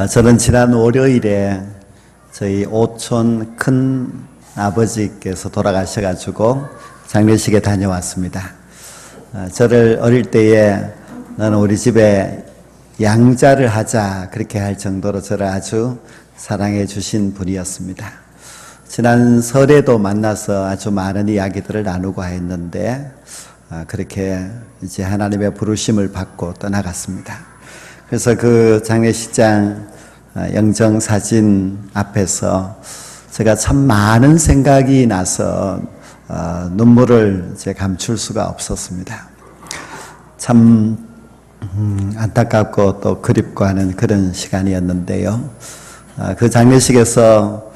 저는 지난 월요일에 저희 오촌 큰 아버지께서 돌아가셔가지고 장례식에 다녀왔습니다. 저를 어릴 때에 너는 우리 집에 양자를 하자 그렇게 할 정도로 저를 아주 사랑해 주신 분이었습니다. 지난 설에도 만나서 아주 많은 이야기들을 나누고 했는데 그렇게 이제 하나님의 부르심을 받고 떠나갔습니다. 그래서 그 장례식장 영정사진 앞에서 제가 참 많은 생각이 나서 눈물을 이제 감출 수가 없었습니다. 참 안타깝고 또 그립고 하는 그런 시간이었는데요. 그 장례식에서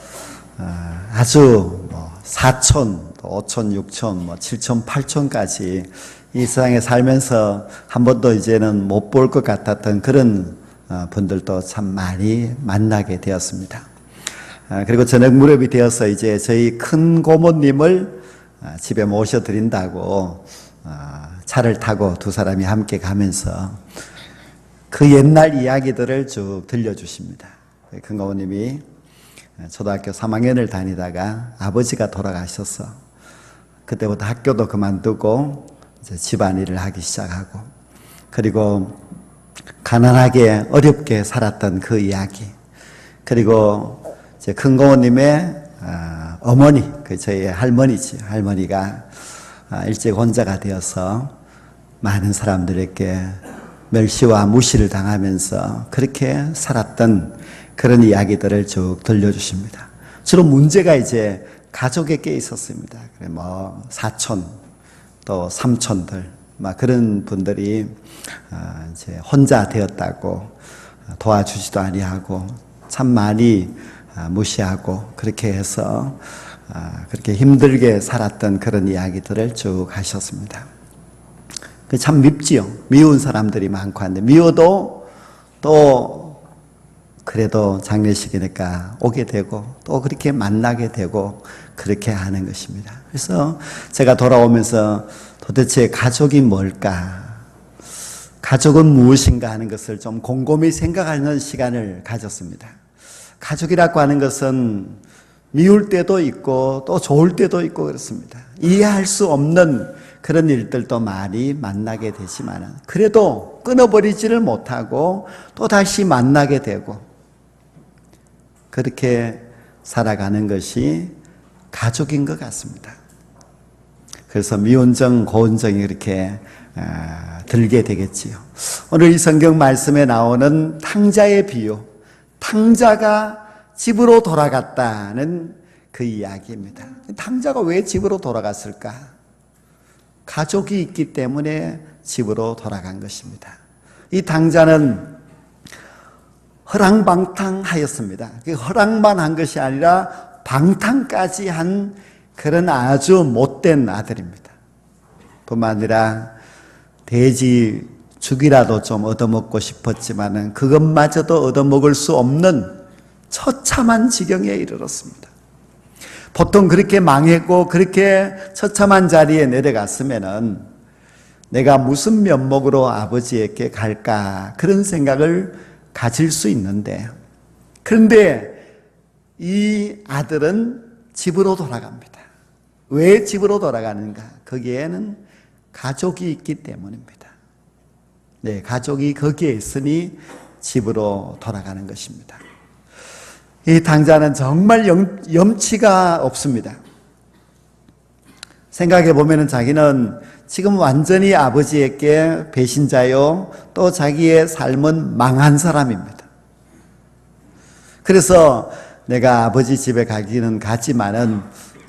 아주 사촌, 오촌, 육촌, 칠촌, 팔촌까지 이 세상에 살면서 한 번도 이제는 못 볼 것 같았던 그런 분들도 참 많이 만나게 되었습니다. 그리고 저녁 무렵이 되어서 이제 저희 큰 고모님을 집에 모셔드린다고 차를 타고 두 사람이 함께 가면서 그 옛날 이야기들을 쭉 들려주십니다. 큰 고모님이 초등학교 3학년을 다니다가 아버지가 돌아가셔서 그때부터 학교도 그만두고 이제 집안일을 하기 시작하고, 그리고 가난하게 어렵게 살았던 그 이야기, 그리고 이제 큰 고모님의 어머니, 그 저희 할머니지, 할머니가 일찍 혼자가 되어서 많은 사람들에게 멸시와 무시를 당하면서 그렇게 살았던 그런 이야기들을 쭉 들려주십니다. 주로 문제가 이제 가족에 껴 있었습니다. 사촌, 또 삼촌들, 그런 분들이 이제 혼자 되었다고 도와주지도 아니하고 참 많이 무시하고 그렇게 해서 그렇게 힘들게 살았던 그런 이야기들을 쭉 하셨습니다. 참 밉지요. 미운 사람들이 많고 한데 미워도 또 그래도 장례식이니까 오게 되고 또 그렇게 만나게 되고 그렇게 하는 것입니다. 그래서 제가 돌아오면서 도대체 가족이 뭘까? 가족은 무엇인가 하는 것을 좀 곰곰이 생각하는 시간을 가졌습니다. 가족이라고 하는 것은 미울 때도 있고 또 좋을 때도 있고 그렇습니다. 이해할 수 없는 그런 일들도 많이 만나게 되지만 그래도 끊어버리지를 못하고 또 다시 만나게 되고 그렇게 살아가는 것이 가족인 것 같습니다. 그래서 미운정, 고운정이 그렇게 들게 되겠지요. 오늘 이 성경 말씀에 나오는 탕자의 비유, 탕자가 집으로 돌아갔다는 그 이야기입니다. 탕자가 왜 집으로 돌아갔을까? 가족이 있기 때문에 집으로 돌아간 것입니다. 이 탕자는 허랑방탕하였습니다. 허랑만 한 것이 아니라 방탕까지 한 그런 아주 못된 아들입니다. 뿐만 아니라 돼지 죽이라도 좀 얻어먹고 싶었지만은 그것마저도 얻어먹을 수 없는 처참한 지경에 이르렀습니다. 보통 그렇게 망했고 그렇게 처참한 자리에 내려갔으면은 내가 무슨 면목으로 아버지에게 갈까 그런 생각을 가질 수 있는데, 그런데 이 아들은 집으로 돌아갑니다. 왜 집으로 돌아가는가? 거기에는 가족이 있기 때문입니다. 네, 가족이 거기에 있으니 집으로 돌아가는 것입니다. 이 탕자는 정말 염치가 없습니다. 생각해 보면 자기는 지금 완전히 아버지에게 배신자요, 또 자기의 삶은 망한 사람입니다. 그래서 내가 아버지 집에 가기는 가지만은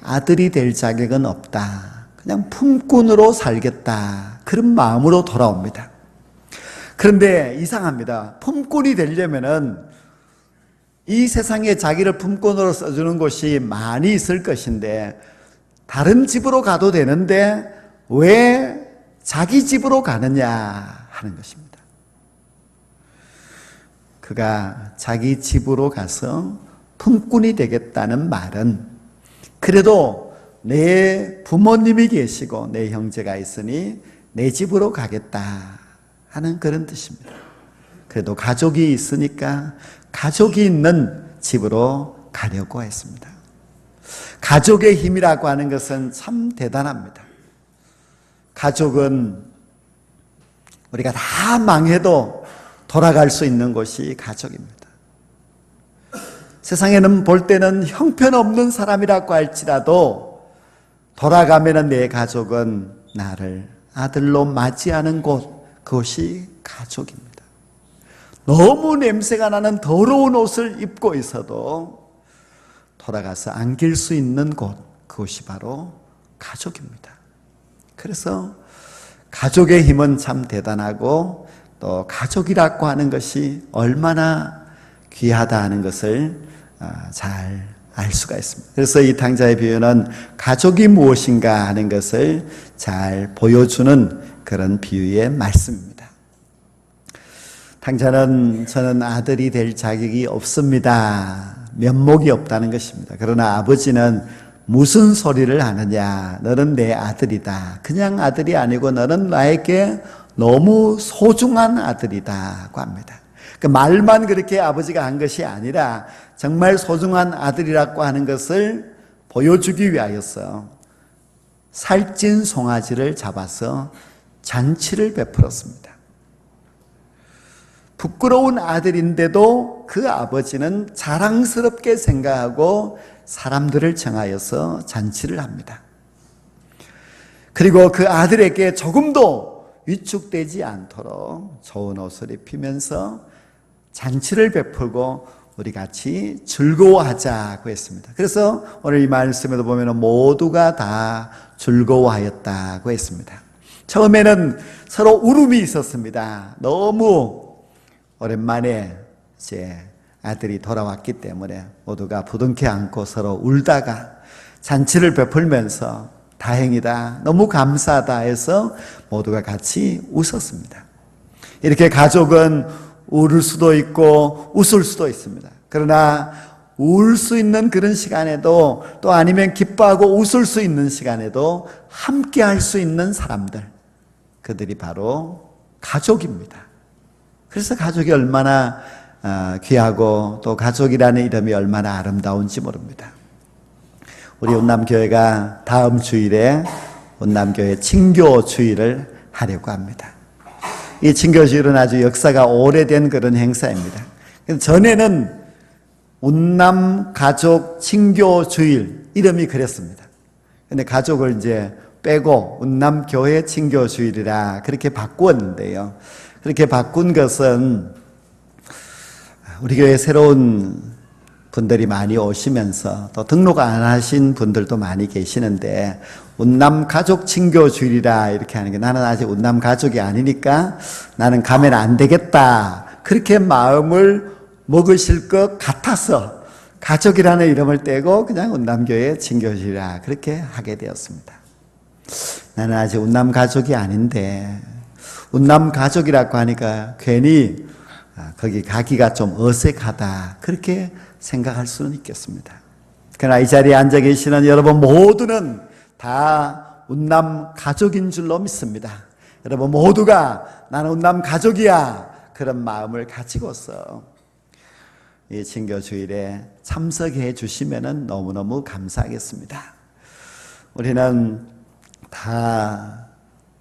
아들이 될 자격은 없다. 그냥 품꾼으로 살겠다. 그런 마음으로 돌아옵니다. 그런데 이상합니다. 품꾼이 되려면은 이 세상에 자기를 품꾼으로 써주는 곳이 많이 있을 것인데 다른 집으로 가도 되는데 왜 자기 집으로 가느냐 하는 것입니다. 그가 자기 집으로 가서 품꾼이 되겠다는 말은 그래도 내 부모님이 계시고 내 형제가 있으니 내 집으로 가겠다 하는 그런 뜻입니다. 그래도 가족이 있으니까 가족이 있는 집으로 가려고 했습니다. 가족의 힘이라고 하는 것은 참 대단합니다. 가족은 우리가 다 망해도 돌아갈 수 있는 곳이 가족입니다. 세상에는 볼 때는 형편없는 사람이라고 할지라도 돌아가면 내 가족은 나를 아들로 맞이하는 곳, 그것이 가족입니다. 너무 냄새가 나는 더러운 옷을 입고 있어도 돌아가서 안길 수 있는 곳, 그것이 바로 가족입니다. 그래서 가족의 힘은 참 대단하고 또 가족이라고 하는 것이 얼마나 귀하다 하는 것을 잘 알 수가 있습니다. 그래서 이 탕자의 비유는 가족이 무엇인가 하는 것을 잘 보여주는 그런 비유의 말씀입니다. 탕자는 저는 아들이 될 자격이 없습니다. 면목이 없다는 것입니다. 그러나 아버지는 무슨 소리를 하느냐, 너는 내 아들이다. 그냥 아들이 아니고 너는 나에게 너무 소중한 아들이다고 합니다. 그 말만 그렇게 아버지가 한 것이 아니라 정말 소중한 아들이라고 하는 것을 보여주기 위하여서 살찐 송아지를 잡아서 잔치를 베풀었습니다. 부끄러운 아들인데도 그 아버지는 자랑스럽게 생각하고 사람들을 청하여서 잔치를 합니다. 그리고 그 아들에게 조금도 위축되지 않도록 좋은 옷을 입히면서 잔치를 베풀고 우리 같이 즐거워하자고 했습니다. 그래서 오늘 이 말씀에도 보면 모두가 다 즐거워하였다고 했습니다. 처음에는 서로 울음이 있었습니다. 너무 오랜만에 이제 아들이 돌아왔기 때문에 모두가 부둥켜 안고 서로 울다가 잔치를 베풀면서 다행이다, 너무 감사하다 해서 모두가 같이 웃었습니다. 이렇게 가족은 울을 수도 있고 웃을 수도 있습니다. 그러나 울 수 있는 그런 시간에도 또 아니면 기뻐하고 웃을 수 있는 시간에도 함께 할 수 있는 사람들, 그들이 바로 가족입니다. 그래서 가족이 얼마나 귀하고 또 가족이라는 이름이 얼마나 아름다운지 모릅니다. 우리 운남교회가 다음 주일에 운남교회 친교 주일을 하려고 합니다. 이 친교 주일은 아주 역사가 오래된 그런 행사입니다. 전에는 운남 가족 친교 주일 이름이 그랬습니다. 근데 가족을 이제 빼고 운남 교회 친교 주일이라 그렇게 바꾸었는데요. 그렇게 바꾼 것은 우리 교회 새로운 분들이 많이 오시면서 또 등록 안 하신 분들도 많이 계시는데 운남 가족 친교 주일이라 이렇게 하는 게, 나는 아직 운남 가족이 아니니까 나는 가면 안 되겠다, 그렇게 마음을 먹으실 것 같아서 가족이라는 이름을 떼고 그냥 운남교회 친교 주일이라 그렇게 하게 되었습니다. 나는 아직 운남 가족이 아닌데 운남 가족이라고 하니까 괜히 거기 가기가 좀 어색하다, 그렇게 생각할 수는 있겠습니다. 그러나 이 자리에 앉아 계시는 여러분 모두는 다 운남 가족인 줄로 믿습니다. 여러분 모두가 나는 운남 가족이야, 그런 마음을 가지고서 이 친교 주일에 참석해 주시면 너무너무 감사하겠습니다. 우리는 다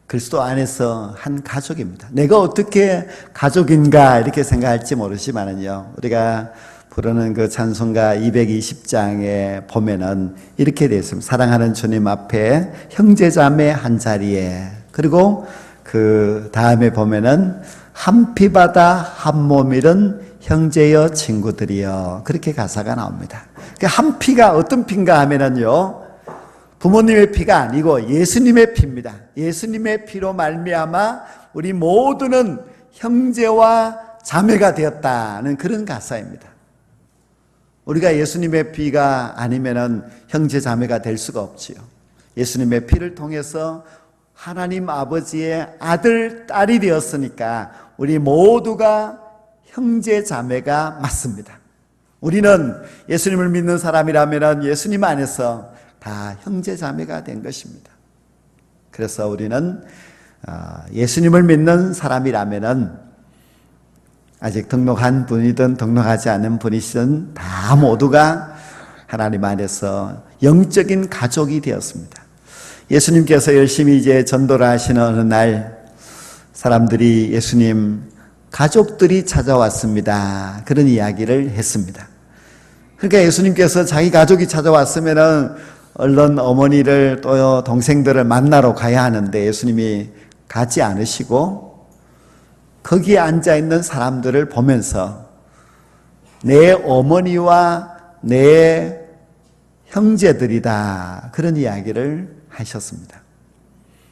그리스도 안에서 한 가족입니다. 내가 어떻게 가족인가 이렇게 생각할지 모르지만은요, 우리가 부르는 그 찬송가 220장에 보면은 이렇게 되어 있습니다. 사랑하는 주님 앞에 형제자매 한 자리에, 그리고 그 다음에 보면은 한 피바다 한 몸이른 형제여 친구들이여, 그렇게 가사가 나옵니다. 한 피가 어떤 피인가 하면은요, 부모님의 피가 아니고 예수님의 피입니다. 예수님의 피로 말미암아 우리 모두는 형제와 자매가 되었다는 그런 가사입니다. 우리가 예수님의 피가 아니면은 형제 자매가 될 수가 없지요. 예수님의 피를 통해서 하나님 아버지의 아들, 딸이 되었으니까 우리 모두가 형제 자매가 맞습니다. 우리는 예수님을 믿는 사람이라면 예수님 안에서 다 형제 자매가 된 것입니다. 그래서 우리는 예수님을 믿는 사람이라면 아직 등록한 분이든 등록하지 않은 분이든 다 모두가 하나님 안에서 영적인 가족이 되었습니다. 예수님께서 열심히 이제 전도를 하시는 어느 날 사람들이 예수님 가족들이 찾아왔습니다. 그런 이야기를 했습니다. 그러니까 예수님께서 자기 가족이 찾아왔으면은 얼른 어머니를 또 동생들을 만나러 가야 하는데 예수님이 가지 않으시고 거기에 앉아있는 사람들을 보면서 내 어머니와 내 형제들이다. 그런 이야기를 하셨습니다.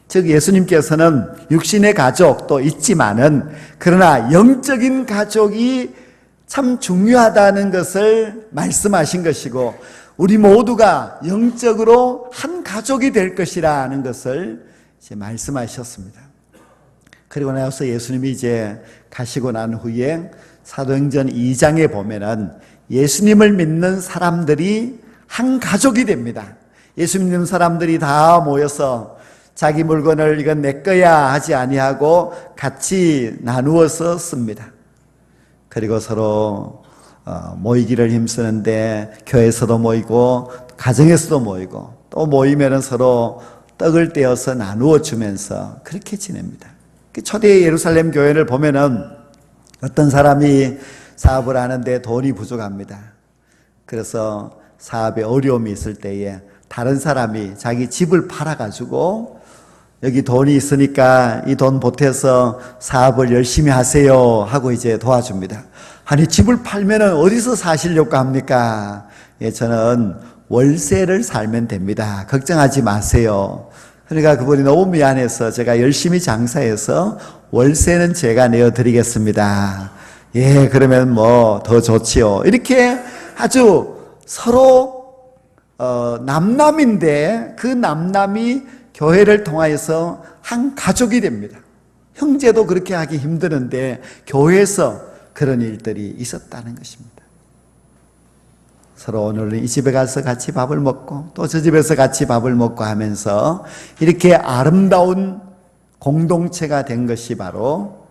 즉 예수님께서는 육신의 가족도 있지만은 그러나 영적인 가족이 참 중요하다는 것을 말씀하신 것이고 우리 모두가 영적으로 한 가족이 될 것이라는 것을 이제 말씀하셨습니다. 그리고 나서 예수님이 이제 가시고 난 후에 사도행전 2장에 보면은 예수님을 믿는 사람들이 한 가족이 됩니다. 예수 믿는 사람들이 다 모여서 자기 물건을 이건 내 거야 하지 아니하고 같이 나누어서 씁니다. 그리고 서로 모이기를 힘쓰는데 교회에서도 모이고 가정에서도 모이고 또 모이면은 서로 떡을 떼어서 나누어 주면서 그렇게 지냅니다. 초대 예루살렘 교회를 보면은 어떤 사람이 사업을 하는데 돈이 부족합니다. 그래서 사업에 어려움이 있을 때에 다른 사람이 자기 집을 팔아가지고 여기 돈이 있으니까 이 돈 보태서 사업을 열심히 하세요 하고 이제 도와줍니다. 아니 집을 팔면은 어디서 사시려고 합니까? 예, 저는 월세를 살면 됩니다. 걱정하지 마세요. 그러니까 그분이 너무 미안해서 제가 열심히 장사해서 월세는 제가 내어드리겠습니다. 예, 그러면 뭐 더 좋지요. 이렇게 아주 서로 남남인데 그 남남이 교회를 통하여서 한 가족이 됩니다. 형제도 그렇게 하기 힘드는데 교회에서 그런 일들이 있었다는 것입니다. 서로 오늘은 이 집에 가서 같이 밥을 먹고 또 저 집에서 같이 밥을 먹고 하면서 이렇게 아름다운 공동체가 된 것이 바로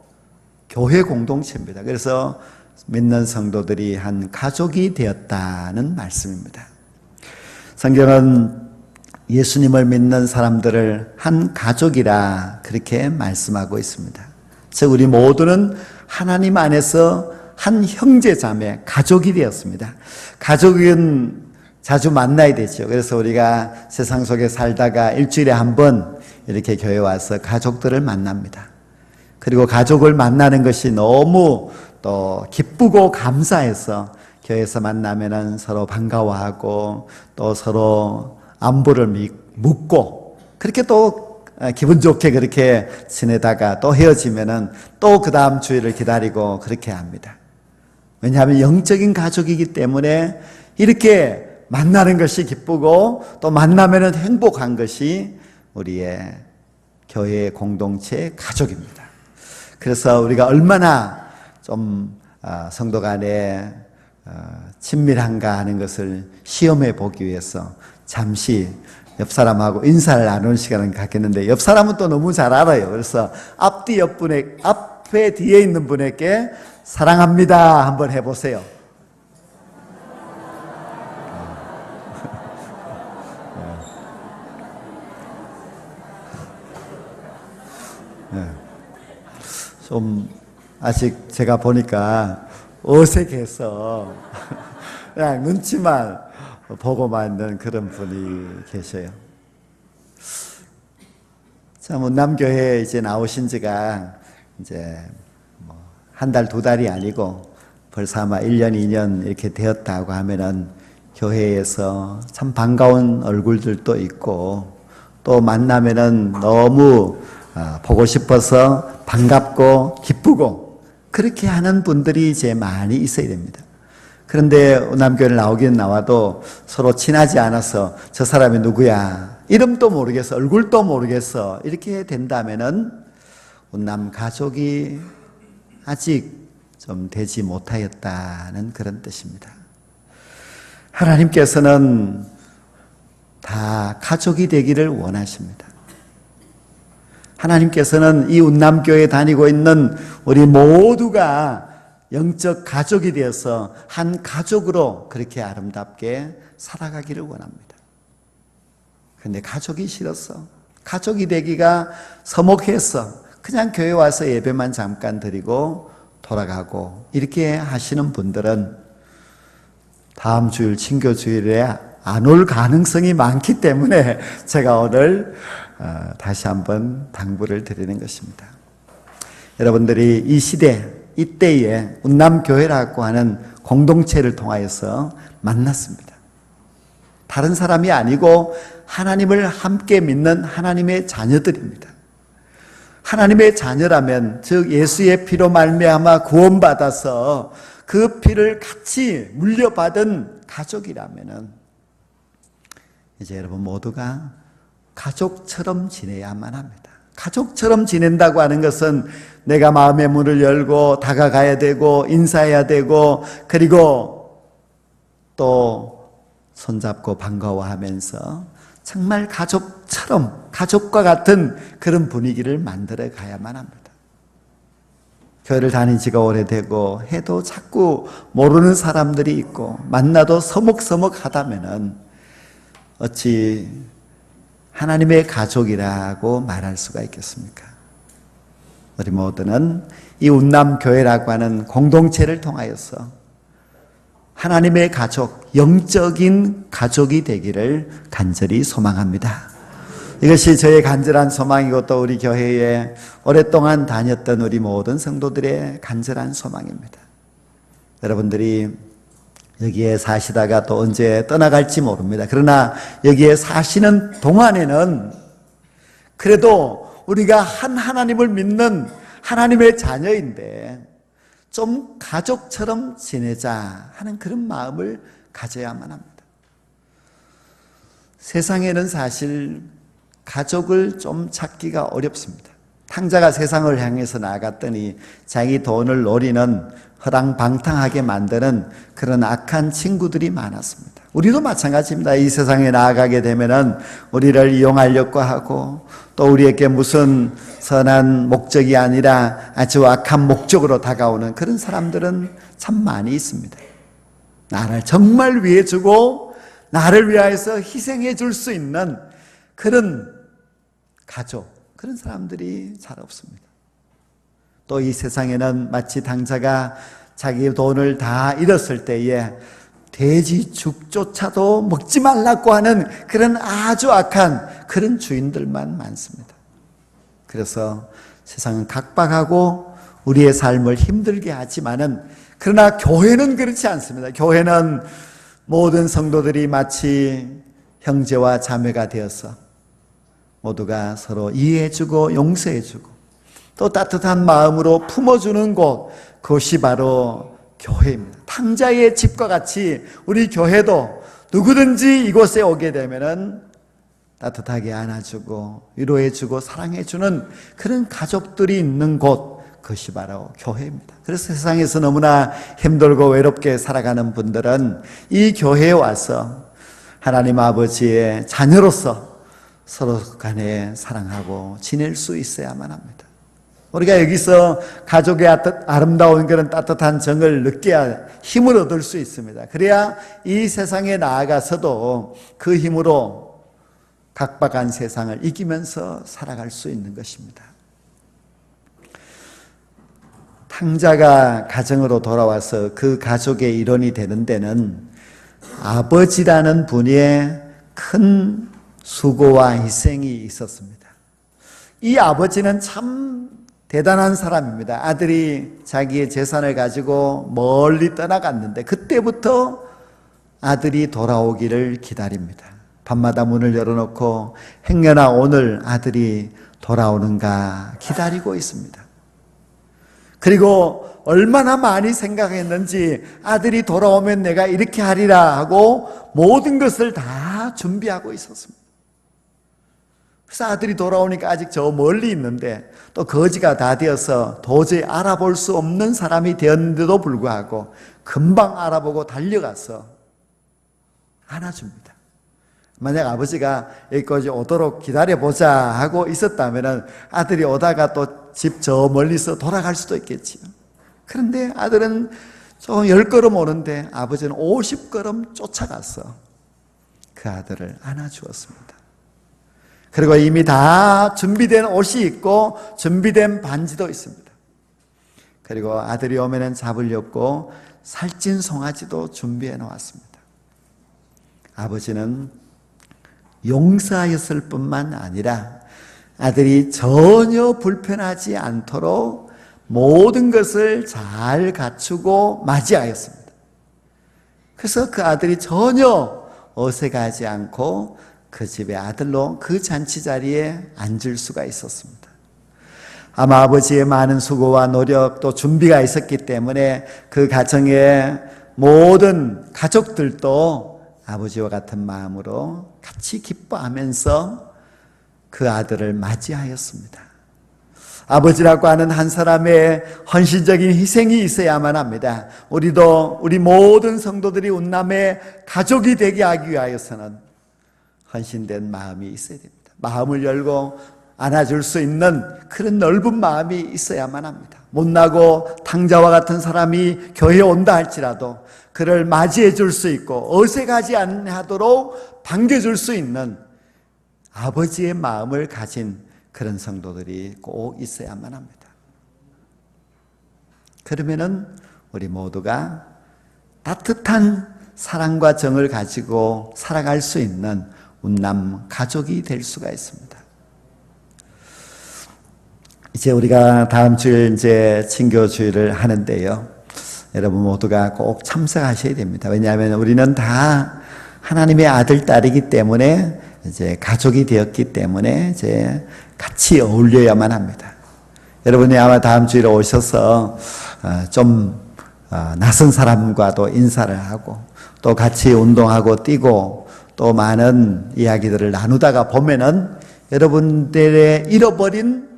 교회 공동체입니다. 그래서 믿는 성도들이 한 가족이 되었다는 말씀입니다. 성경은 예수님을 믿는 사람들을 한 가족이라 그렇게 말씀하고 있습니다. 즉 우리 모두는 하나님 안에서 한 형제 자매 가족이 되었습니다. 가족은 자주 만나야 되죠. 그래서 우리가 세상 속에 살다가 일주일에 한 번 이렇게 교회 와서 가족들을 만납니다. 그리고 가족을 만나는 것이 너무 또 기쁘고 감사해서 교회에서 만나면은 서로 반가워하고 또 서로 안부를 묻고 그렇게 또 기분 좋게 그렇게 지내다가 또 헤어지면은 또 그 다음 주일을 기다리고 그렇게 합니다. 왜냐하면 영적인 가족이기 때문에 이렇게 만나는 것이 기쁘고 또 만나면은 행복한 것이 우리의 교회의 공동체 가족입니다. 그래서 우리가 얼마나 좀 성도 간에 친밀한가 하는 것을 시험해 보기 위해서 잠시 옆 사람하고 인사를 나누는 시간을 갖겠는데 옆 사람은 또 너무 잘 알아요. 그래서 앞에 뒤에 있는 분에게 사랑합니다 한번 해보세요. 좀 아직 제가 보니까 어색해서 그냥 눈치만 보고만 있는 그런 분이 계셔요. 참 운남교회에 이제 나오신 지가 이제 한 달, 두 달이 아니고 벌써 아마 1년, 2년 이렇게 되었다고 하면은 교회에서 참 반가운 얼굴들도 있고 또 만나면은 너무 보고 싶어서 반갑고 기쁘고 그렇게 하는 분들이 이제 많이 있어야 됩니다. 그런데 운남교회를 나오긴 나와도 서로 친하지 않아서 저 사람이 누구야 이름도 모르겠어 얼굴도 모르겠어 이렇게 된다면은 운남 가족이 아직 좀 되지 못하였다는 그런 뜻입니다. 하나님께서는 다 가족이 되기를 원하십니다. 하나님께서는 이 운남교회에 다니고 있는 우리 모두가 영적 가족이 되어서 한 가족으로 그렇게 아름답게 살아가기를 원합니다. 그런데 가족이 싫었어. 가족이 되기가 서먹했어. 그냥 교회 와서 예배만 잠깐 드리고 돌아가고 이렇게 하시는 분들은 다음 주일 친교주일에 안 올 가능성이 많기 때문에 제가 오늘 다시 한번 당부를 드리는 것입니다. 여러분들이 이 시대, 이때에 운남교회라고 하는 공동체를 통하여서 만났습니다. 다른 사람이 아니고 하나님을 함께 믿는 하나님의 자녀들입니다. 하나님의 자녀라면 즉 예수의 피로 말미암아 구원받아서 그 피를 같이 물려받은 가족이라면은 이제 여러분 모두가 가족처럼 지내야만 합니다. 가족처럼 지낸다고 하는 것은 내가 마음의 문을 열고 다가가야 되고 인사해야 되고 그리고 또 손잡고 반가워하면서 정말 가족처럼 가족과 같은 그런 분위기를 만들어 가야만 합니다. 교회를 다닌 지가 오래되고 해도 자꾸 모르는 사람들이 있고 만나도 서먹서먹하다면은 어찌 하나님의 가족이라고 말할 수가 있겠습니까? 우리 모두는 이 운남교회라고 하는 공동체를 통하여서 하나님의 가족, 영적인 가족이 되기를 간절히 소망합니다. 이것이 저의 간절한 소망이고 또 우리 교회에 오랫동안 다녔던 우리 모든 성도들의 간절한 소망입니다. 여러분들이 여기에 사시다가 또 언제 떠나갈지 모릅니다. 그러나 여기에 사시는 동안에는 그래도 우리가 한 하나님을 믿는 하나님의 자녀인데 좀 가족처럼 지내자 하는 그런 마음을 가져야만 합니다. 세상에는 사실 가족을 좀 찾기가 어렵습니다. 탕자가 세상을 향해서 나갔더니 자기 돈을 노리는 허랑방탕하게 만드는 그런 악한 친구들이 많았습니다. 우리도 마찬가지입니다. 이 세상에 나아가게 되면은 우리를 이용하려고 하고 또 우리에게 무슨 선한 목적이 아니라 아주 악한 목적으로 다가오는 그런 사람들은 참 많이 있습니다. 나를 정말 위해 주고 나를 위하여서 희생해 줄 수 있는 그런 가족, 그런 사람들이 잘 없습니다. 또 이 세상에는 마치 당자가 자기 돈을 다 잃었을 때에 돼지 죽조차도 먹지 말라고 하는 그런 아주 악한 그런 주인들만 많습니다. 그래서 세상은 각박하고 우리의 삶을 힘들게 하지만은 그러나 교회는 그렇지 않습니다. 교회는 모든 성도들이 마치 형제와 자매가 되어서 모두가 서로 이해해주고 용서해주고 또 따뜻한 마음으로 품어주는 곳, 그것이 바로 교회입니다. 탕자의 집과 같이 우리 교회도 누구든지 이곳에 오게 되면은 따뜻하게 안아주고 위로해주고 사랑해주는 그런 가족들이 있는 곳, 그것이 바로 교회입니다. 그래서 세상에서 너무나 힘들고 외롭게 살아가는 분들은 이 교회에 와서 하나님 아버지의 자녀로서 서로 간에 사랑하고 지낼 수 있어야만 합니다. 우리가 여기서 가족의 아름다운 그런 따뜻한 정을 느껴야 힘을 얻을 수 있습니다. 그래야 이 세상에 나아가서도 그 힘으로 각박한 세상을 이기면서 살아갈 수 있는 것입니다. 탕자가 가정으로 돌아와서 그 가족의 일원이 되는 데는 아버지라는 분의 큰 수고와 희생이 있었습니다. 이 아버지는 참 대단한 사람입니다. 아들이 자기의 재산을 가지고 멀리 떠나갔는데 그때부터 아들이 돌아오기를 기다립니다. 밤마다 문을 열어놓고 행여나 오늘 아들이 돌아오는가 기다리고 있습니다. 그리고 얼마나 많이 생각했는지 아들이 돌아오면 내가 이렇게 하리라 하고 모든 것을 다 준비하고 있었습니다. 그래서 아들이 돌아오니까 아직 저 멀리 있는데 또 거지가 다 되어서 도저히 알아볼 수 없는 사람이 되었는데도 불구하고 금방 알아보고 달려가서 안아줍니다. 만약 아버지가 여기까지 오도록 기다려보자 하고 있었다면 아들이 오다가 또 집 저 멀리서 돌아갈 수도 있겠지요. 그런데 아들은 조금 10걸음 오는데 아버지는 50걸음 쫓아가서 그 아들을 안아주었습니다. 그리고 이미 다 준비된 옷이 있고 준비된 반지도 있습니다. 그리고 아들이 오면은 잡으려고 살찐 송아지도 준비해 놓았습니다. 아버지는 용서하였을 뿐만 아니라 아들이 전혀 불편하지 않도록 모든 것을 잘 갖추고 맞이하였습니다. 그래서 그 아들이 전혀 어색하지 않고 그 집의 아들로 그 잔치 자리에 앉을 수가 있었습니다. 아마 아버지의 많은 수고와 노력 또 준비가 있었기 때문에 그 가정의 모든 가족들도 아버지와 같은 마음으로 같이 기뻐하면서 그 아들을 맞이하였습니다. 아버지라고 하는 한 사람의 헌신적인 희생이 있어야만 합니다. 우리도 우리 모든 성도들이 운남의 가족이 되게 하기 위하여서는 헌신된 마음이 있어야 됩니다. 마음을 열고 안아줄 수 있는 그런 넓은 마음이 있어야만 합니다. 못나고 탕자와 같은 사람이 교회에 온다 할지라도 그를 맞이해 줄 수 있고 어색하지 않도록 반겨줄 수 있는 아버지의 마음을 가진 그런 성도들이 꼭 있어야만 합니다. 그러면은 우리 모두가 따뜻한 사랑과 정을 가지고 살아갈 수 있는 운남 가족이 될 수가 있습니다. 이제 우리가 다음 주에 이제 친교주일을 하는데요. 여러분 모두가 꼭 참석하셔야 됩니다. 왜냐하면 우리는 다 하나님의 아들, 딸이기 때문에 이제 가족이 되었기 때문에 이제 같이 어울려야만 합니다. 여러분이 아마 다음 주일에 오셔서 좀 낯선 사람과도 인사를 하고 또 같이 운동하고 뛰고 또 많은 이야기들을 나누다가 보면은 여러분들의 잃어버린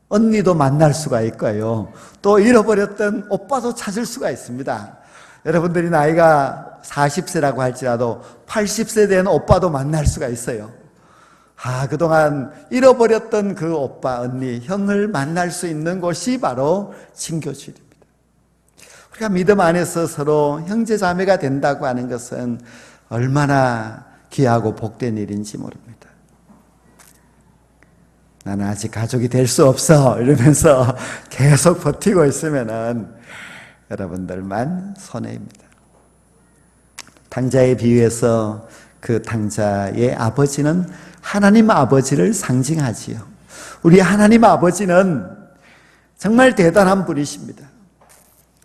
언니도 만날 수가 있고요. 또 잃어버렸던 오빠도 찾을 수가 있습니다. 여러분들이 나이가 40세라고 할지라도 80세 된 오빠도 만날 수가 있어요. 그동안 잃어버렸던 그 오빠, 언니, 형을 만날 수 있는 곳이 바로 친교주일입니다. 우리가 믿음 안에서 서로 형제 자매가 된다고 하는 것은 얼마나 귀하고 복된 일인지 모릅니다. 나는 아직 가족이 될 수 없어 이러면서 계속 버티고 있으면은 여러분들만 손해입니다. 탕자에 비유해서 그 탕자의 아버지는 하나님 아버지를 상징하지요. 우리 하나님 아버지는 정말 대단한 분이십니다.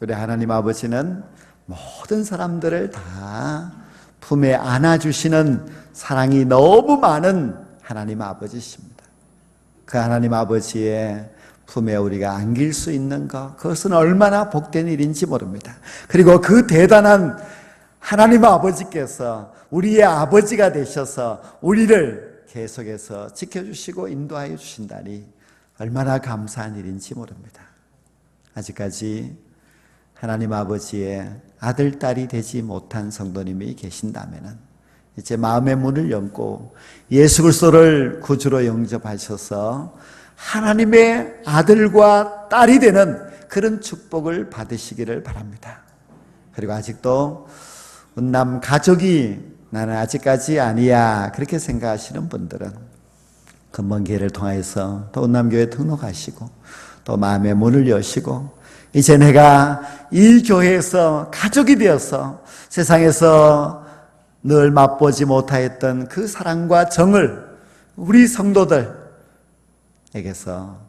우리 하나님 아버지는 모든 사람들을 다 품에 안아주시는 사랑이 너무 많은 하나님 아버지십니다. 그 하나님 아버지의 품에 우리가 안길 수 있는 것, 그것은 얼마나 복된 일인지 모릅니다. 그리고 그 대단한 하나님 아버지께서 우리의 아버지가 되셔서 우리를 계속해서 지켜주시고 인도하여 주신다니 얼마나 감사한 일인지 모릅니다. 아직까지 하나님 아버지의 아들, 딸이 되지 못한 성도님이 계신다면 이제 마음의 문을 열고 예수 그리스도를 구주로 영접하셔서 하나님의 아들과 딸이 되는 그런 축복을 받으시기를 바랍니다. 그리고 아직도 운남 가족이 나는 아직까지 아니야 그렇게 생각하시는 분들은 근본 기회를 통해서 또 운남교회에 등록하시고 또 마음의 문을 여시고 이제 내가 이 교회에서 가족이 되어서 세상에서 늘 맛보지 못하였던 그 사랑과 정을 우리 성도들에게서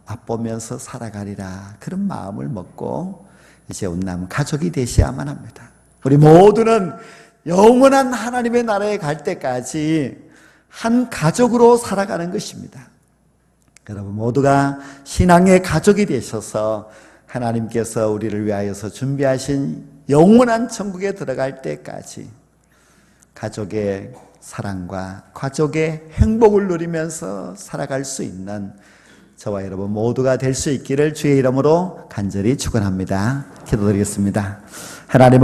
맛보면서 살아가리라 그런 마음을 먹고 이제 운남 가족이 되셔야만 합니다. 우리 모두는 영원한 하나님의 나라에 갈 때까지 한 가족으로 살아가는 것입니다. 여러분 모두가 신앙의 가족이 되셔서 하나님께서 우리를 위하여서 준비하신 영원한 천국에 들어갈 때까지 가족의 사랑과 가족의 행복을 누리면서 살아갈 수 있는 저와 여러분 모두가 될 수 있기를 주의 이름으로 간절히 축원합니다. 기도드리겠습니다. 하나님